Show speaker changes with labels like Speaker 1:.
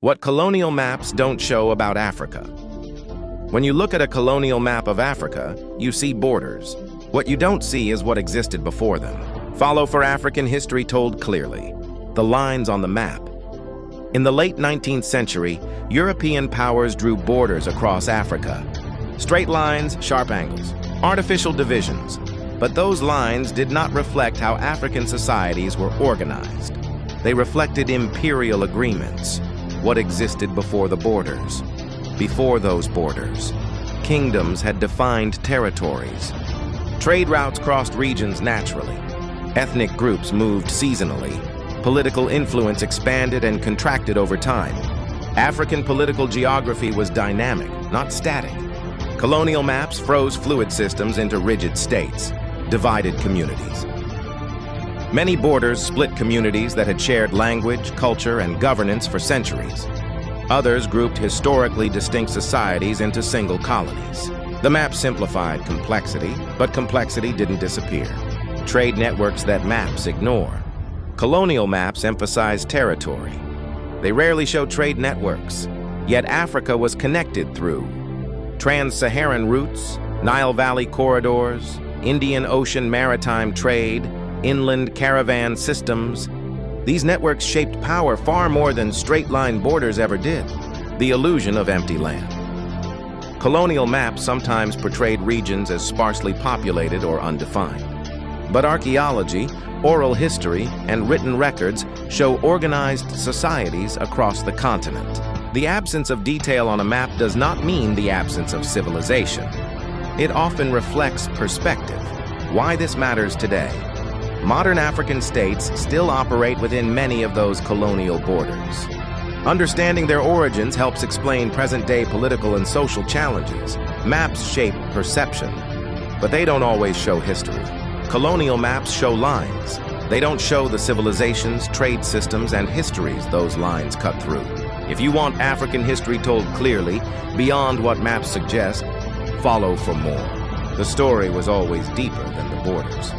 Speaker 1: What colonial maps don't show about Africa. When you look at a colonial map of Africa, you see borders. What you don't see is what existed before them. Follow for African history told clearly. The lines on the map. In the late 19th century, European powers drew borders across Africa. Straight lines, sharp angles, artificial divisions. But those lines did not reflect how African societies were organized. They reflected imperial agreements, what existed before the borders. Before those borders, kingdoms had defined territories. Trade routes crossed regions naturally. Ethnic groups moved seasonally. Political influence expanded and contracted over time. African political geography was dynamic, not static. Colonial maps froze fluid systems into rigid states, divided communities. Many borders split communities that had shared language, culture, and governance for centuries. Others grouped historically distinct societies into single colonies. The map simplified complexity, but complexity didn't disappear. Trade networks that maps ignore. Colonial maps emphasize territory. They rarely show trade networks, yet Africa was connected through trans-Saharan routes, Nile Valley corridors, Indian Ocean maritime trade, inland caravan systems. These networks shaped power far more than straight-line borders ever did. The illusion of empty land. Colonial maps sometimes portrayed regions as sparsely populated or undefined. But archaeology, oral history, and written records show organized societies across the continent. The absence of detail on a map does not mean the absence of civilization. It often reflects perspective. Why this matters today. Modern African states still operate within many of those colonial borders. Understanding their origins helps explain present-day political and social challenges. Maps shape perception, but they don't always show history. Colonial maps show lines. They don't show the civilizations, trade systems, and histories those lines cut through. If you want African history told clearly, beyond what maps suggest, follow for more. The story was always deeper than the borders.